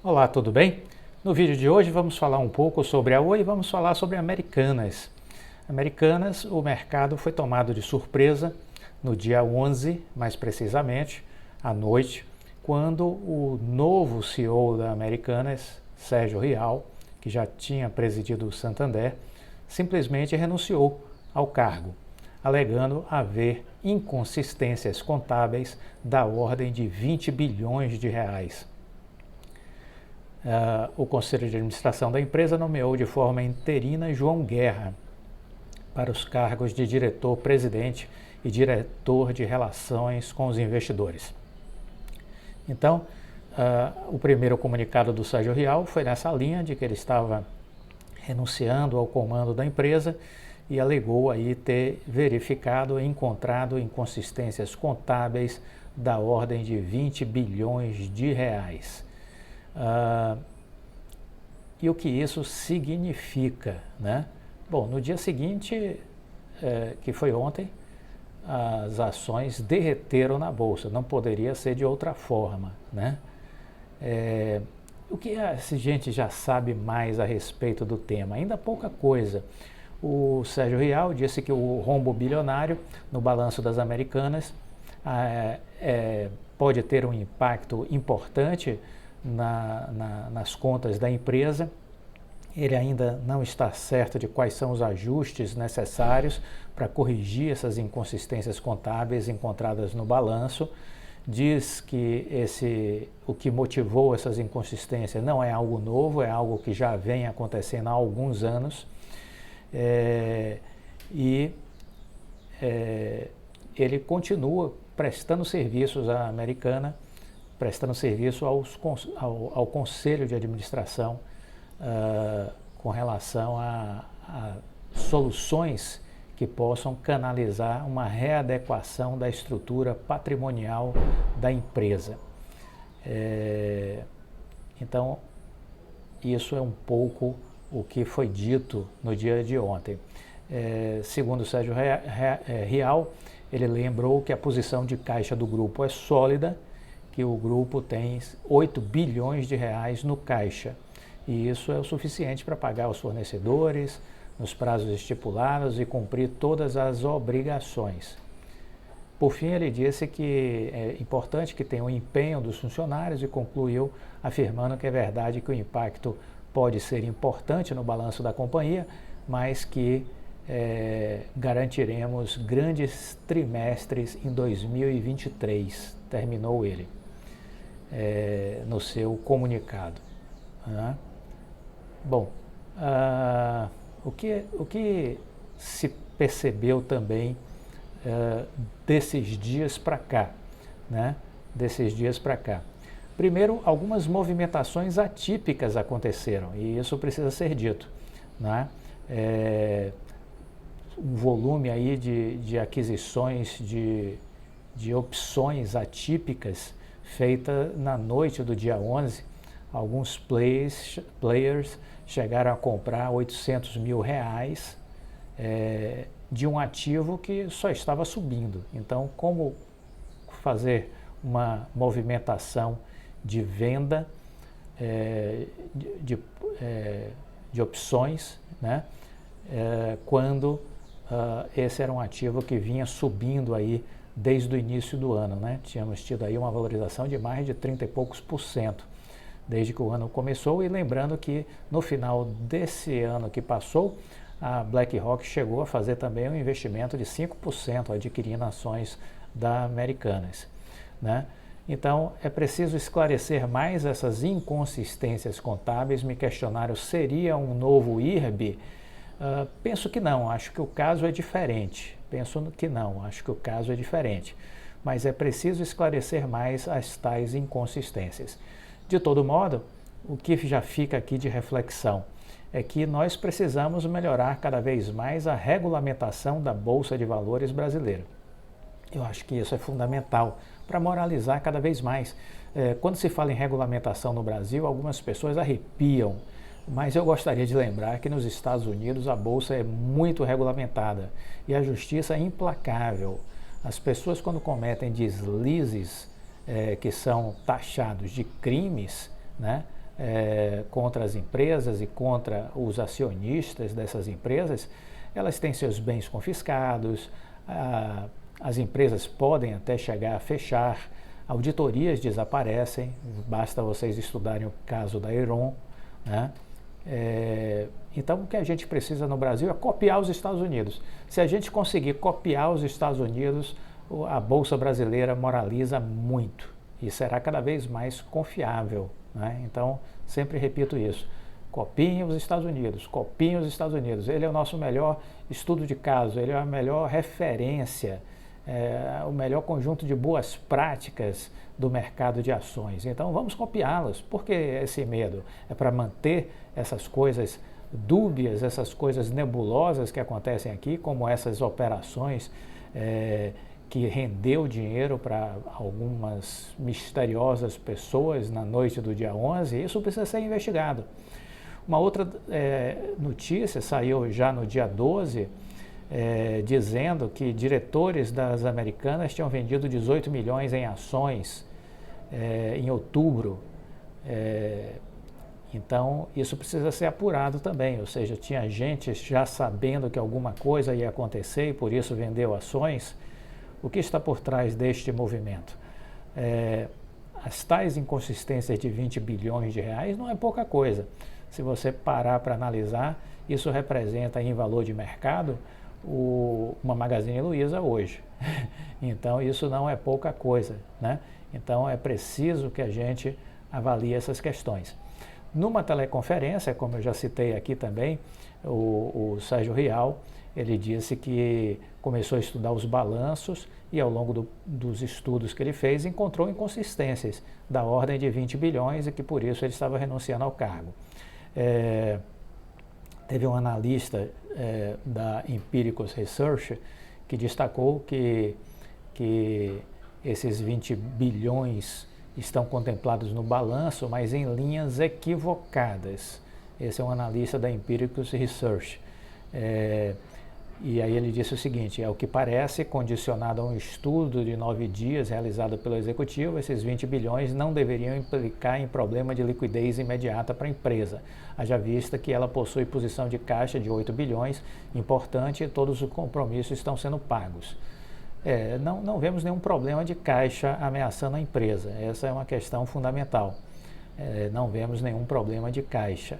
Olá, tudo bem? No vídeo de hoje vamos falar um pouco sobre a Oi e vamos falar sobre Americanas. Americanas, o mercado foi tomado de surpresa no dia 11, mais precisamente, à noite, quando o novo CEO da Americanas, Sérgio Rial, que já tinha presidido o Santander, simplesmente renunciou ao cargo, alegando haver inconsistências contábeis da ordem de 20 bilhões de reais. O Conselho de Administração da empresa nomeou de forma interina João Guerra para os cargos de diretor-presidente e diretor de relações com os investidores. Então, o primeiro comunicado do Sérgio Rial foi nessa linha de que ele estava renunciando ao comando da empresa e alegou aí ter verificado e encontrado inconsistências contábeis da ordem de 20 bilhões de reais. E o que isso significa, né? Bom, no dia seguinte, que foi ontem, as ações derreteram na bolsa, não poderia ser de outra forma, né? O que a gente já sabe mais a respeito do tema? Ainda pouca coisa. O Sérgio Rial disse que o rombo bilionário no balanço das Americanas pode ter um impacto importante nas contas da empresa. Ele ainda não está certo de quais são os ajustes necessários para corrigir essas inconsistências contábeis encontradas no balanço. Diz que o que motivou essas inconsistências não é algo novo, é algo que já vem acontecendo há alguns anos. Ele continua prestando serviços à Americana, prestando serviço ao Conselho de Administração com relação a soluções que possam canalizar uma readequação da estrutura patrimonial da empresa. Então, isso é um pouco o que foi dito no dia de ontem. Segundo o Sérgio Rial, ele lembrou que a posição de caixa do grupo é sólida, que o grupo tem 8 bilhões de reais no caixa. E isso é o suficiente para pagar os fornecedores nos prazos estipulados e cumprir todas as obrigações. Por fim, ele disse que é importante que tenha o empenho dos funcionários e concluiu afirmando que é verdade que o impacto pode ser importante no balanço da companhia, mas que garantiremos grandes trimestres em 2023, terminou ele no seu comunicado. Bom, o que se percebeu também desses dias para cá, né? Desses dias para cá. Primeiro, algumas movimentações atípicas aconteceram, e isso precisa ser dito, né? Um volume aí de aquisições de opções atípicas feita na noite do dia 11, alguns players chegaram a comprar 800 mil reais de um ativo que só estava subindo. Então, como fazer uma movimentação de venda de opções, né? Quando esse era um ativo que vinha subindo aí desde o início do ano, né? Tínhamos tido aí uma valorização de mais de 30 e poucos por cento desde que o ano começou, e lembrando que no final desse ano que passou, a BlackRock chegou a fazer também um investimento de 5% adquirindo ações da Americanas, né? Então, é preciso esclarecer mais essas inconsistências contábeis. Me questionaram, seria um novo IRB? Penso que não, acho que o caso é diferente. Mas é preciso esclarecer mais as tais inconsistências. De todo modo, o que já fica aqui de reflexão é que nós precisamos melhorar cada vez mais a regulamentação da Bolsa de Valores brasileira. Eu acho que isso é fundamental para moralizar cada vez mais. Quando se fala em regulamentação no Brasil, algumas pessoas arrepiam, mas eu gostaria de lembrar que nos Estados Unidos a Bolsa é muito regulamentada e a justiça é implacável. As pessoas, quando cometem deslizes que são taxados de crimes, né, contra as empresas e contra os acionistas dessas empresas, elas têm seus bens confiscados, as empresas podem até chegar a fechar, auditorias desaparecem, basta vocês estudarem o caso da Enron, né? Então, o que a gente precisa no Brasil é copiar os Estados Unidos. Se a gente conseguir copiar os Estados Unidos, a Bolsa Brasileira moraliza muito e será cada vez mais confiável, né? Então, sempre repito isso. Copiem os Estados Unidos, copiem os Estados Unidos. Ele é o nosso melhor estudo de caso, ele é a melhor referência, o melhor conjunto de boas práticas do mercado de ações. Então vamos copiá-los. Por que esse medo? É para manter essas coisas dúbias, essas coisas nebulosas que acontecem aqui, como essas operações que rendeu dinheiro para algumas misteriosas pessoas na noite do dia 11, isso precisa ser investigado. Uma outra notícia saiu já no dia 12, dizendo que diretores das Americanas tinham vendido 18 milhões em ações em outubro. Então, isso precisa ser apurado também, ou seja, tinha gente já sabendo que alguma coisa ia acontecer e por isso vendeu ações. O que está por trás deste movimento? As tais inconsistências de 20 bilhões de reais não é pouca coisa. Se você parar para analisar, isso representa em valor de mercado uma Magazine Luiza hoje. Então, isso não é pouca coisa, né? Então, é preciso que a gente avalie essas questões. Numa teleconferência, como eu já citei aqui também, o Sérgio Rial, ele disse que começou a estudar os balanços e ao longo dos estudos que ele fez, encontrou inconsistências da ordem de 20 bilhões e que por isso ele estava renunciando ao cargo. Teve um analista da Empiricus Research que destacou que esses 20 bilhões estão contemplados no balanço, mas em linhas equivocadas. Esse é um analista da Empiricus Research. E aí ele disse o seguinte: ao que parece, condicionado a um estudo de 9 dias realizado pelo executivo, esses 20 bilhões não deveriam implicar em problema de liquidez imediata para a empresa, haja vista que ela possui posição de caixa de 8 bilhões, importante, e todos os compromissos estão sendo pagos. Não vemos nenhum problema de caixa ameaçando a empresa, essa é uma questão fundamental. Não vemos nenhum problema de caixa.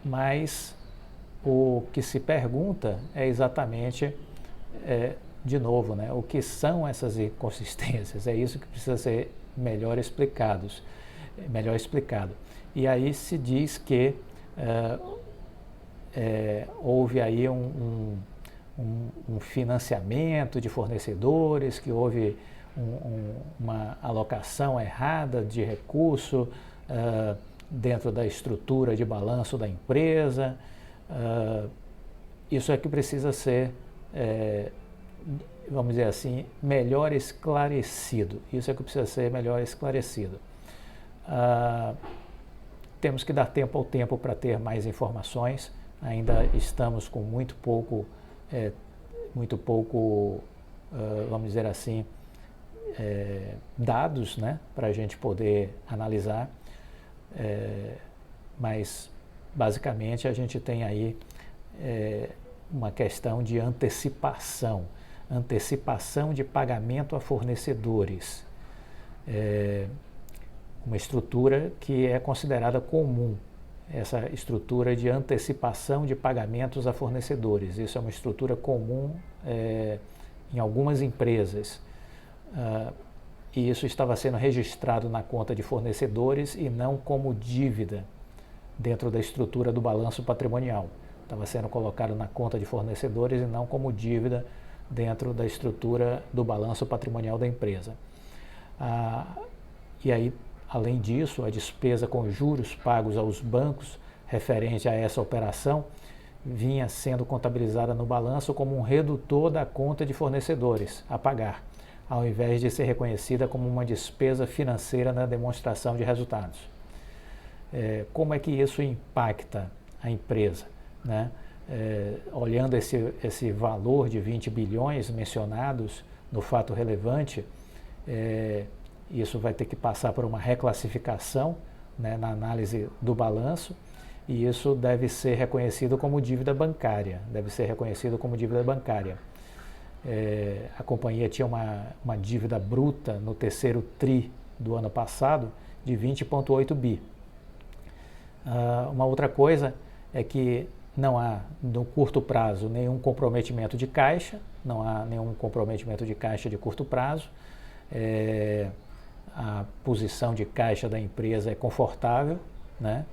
Mas o que se pergunta é exatamente, de novo, né, o que são essas inconsistências? É isso que precisa ser melhor explicado. E aí se diz que houve aí um financiamento de fornecedores, que houve uma alocação errada de recurso dentro da estrutura de balanço da empresa. Isso é que precisa ser, vamos dizer assim, melhor esclarecido. Isso é que precisa ser melhor esclarecido. Temos que dar tempo ao tempo para ter mais informações. Ainda estamos com muito pouco, vamos dizer assim, dados, né, para a gente poder analisar. Mas basicamente, a gente tem aí uma questão de antecipação de pagamento a fornecedores. Uma estrutura que é considerada comum, essa estrutura de antecipação de pagamentos a fornecedores. Isso é uma estrutura comum em algumas empresas. E isso estava sendo registrado na conta de fornecedores e não como dívida dentro da estrutura do balanço patrimonial. Estava sendo colocado na conta de fornecedores e não como dívida dentro da estrutura do balanço patrimonial da empresa. E aí, além disso, a despesa com juros pagos aos bancos referente a essa operação vinha sendo contabilizada no balanço como um redutor da conta de fornecedores a pagar, ao invés de ser reconhecida como uma despesa financeira na demonstração de resultados. Como é que isso impacta a empresa, né? Olhando esse valor de 20 bilhões mencionados no fato relevante, isso vai ter que passar por uma reclassificação, né, na análise do balanço, e isso deve ser reconhecido como dívida bancária, a companhia tinha uma dívida bruta no terceiro TRI do ano passado de 20,8 bi. Uma outra coisa é que não há, no curto prazo, nenhum comprometimento de caixa, de curto prazo. A posição de caixa da empresa é confortável, né?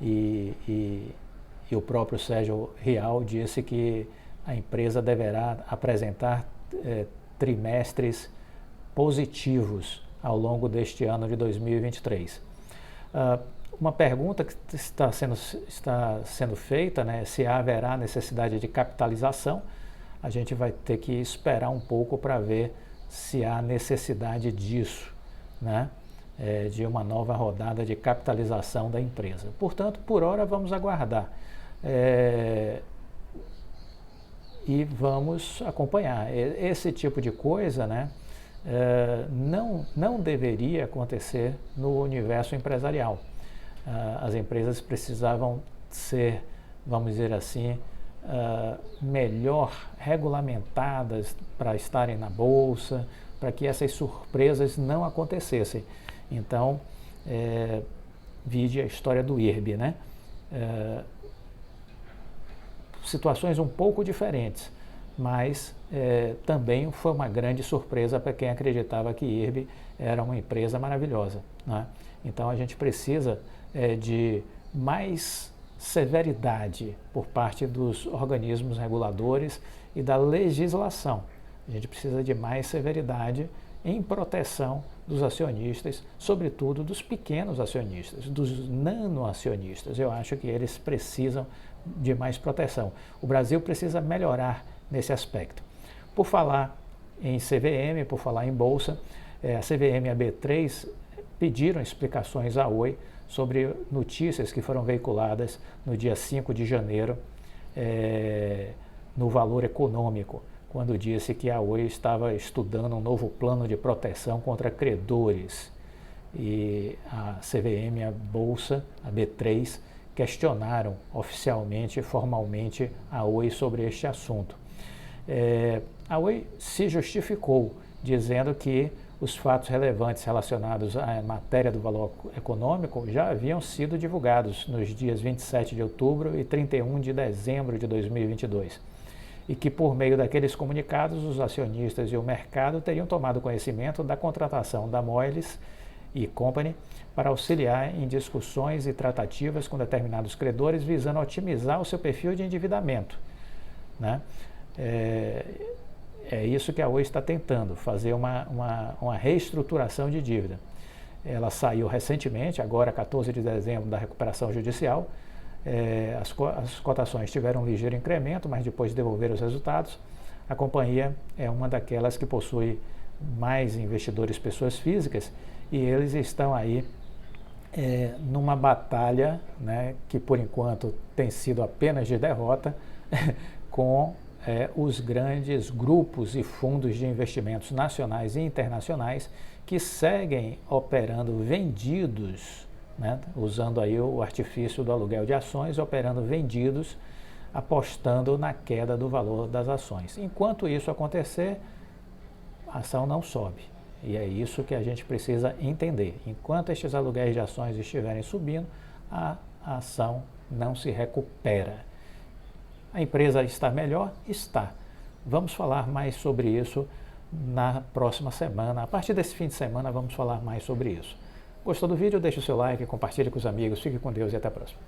E o próprio Sérgio Rial disse que a empresa deverá apresentar trimestres positivos ao longo deste ano de 2023. Uma pergunta que está sendo feita, né, se haverá necessidade de capitalização. A gente vai ter que esperar um pouco para ver se há necessidade disso, né, de uma nova rodada de capitalização da empresa. Portanto, por hora, vamos aguardar e vamos acompanhar. Esse tipo de coisa, né, não deveria acontecer no universo empresarial. As empresas precisavam ser, vamos dizer assim, melhor regulamentadas para estarem na bolsa, para que essas surpresas não acontecessem. Então, vide a história do IRB, né? Situações um pouco diferentes, mas também foi uma grande surpresa para quem acreditava que IRB era uma empresa maravilhosa, né? Então a gente precisa de mais severidade por parte dos organismos reguladores e da legislação. A gente precisa de mais severidade em proteção dos acionistas, sobretudo dos pequenos acionistas, dos nanoacionistas. Eu acho que eles precisam de mais proteção. O Brasil precisa melhorar nesse aspecto. Por falar em CVM, por falar em Bolsa, a CVM e a B3 pediram explicações à Oi sobre notícias que foram veiculadas no dia 5 de janeiro no Valor Econômico, quando disse que a Oi estava estudando um novo plano de proteção contra credores. E a CVM e a Bolsa, a B3, questionaram oficialmente e formalmente a Oi sobre este assunto. A Oi se justificou, dizendo que os fatos relevantes relacionados à matéria do Valor Econômico já haviam sido divulgados nos dias 27 de outubro e 31 de dezembro de 2022. E que, por meio daqueles comunicados, os acionistas e o mercado teriam tomado conhecimento da contratação da Moelis & Company para auxiliar em discussões e tratativas com determinados credores, visando otimizar o seu perfil de endividamento, né? É isso que a Oi está tentando, fazer uma reestruturação de dívida. Ela saiu recentemente, agora 14 de dezembro, da recuperação judicial. As cotações tiveram um ligeiro incremento, mas depois de devolver os resultados, a companhia é uma daquelas que possui mais investidores pessoas físicas, e eles estão aí numa batalha, né, que por enquanto tem sido apenas de derrota, com os grandes grupos e fundos de investimentos nacionais e internacionais que seguem operando vendidos, né, usando aí o artifício do aluguel de ações, operando vendidos, apostando na queda do valor das ações. Enquanto isso acontecer, a ação não sobe. E é isso que a gente precisa entender. Enquanto estes aluguéis de ações estiverem subindo, a ação não se recupera. A empresa está melhor? Está. Vamos falar mais sobre isso na próxima semana. A partir desse fim de semana vamos falar mais sobre isso. Gostou do vídeo? Deixe o seu like, compartilhe com os amigos. Fique com Deus e até a próxima.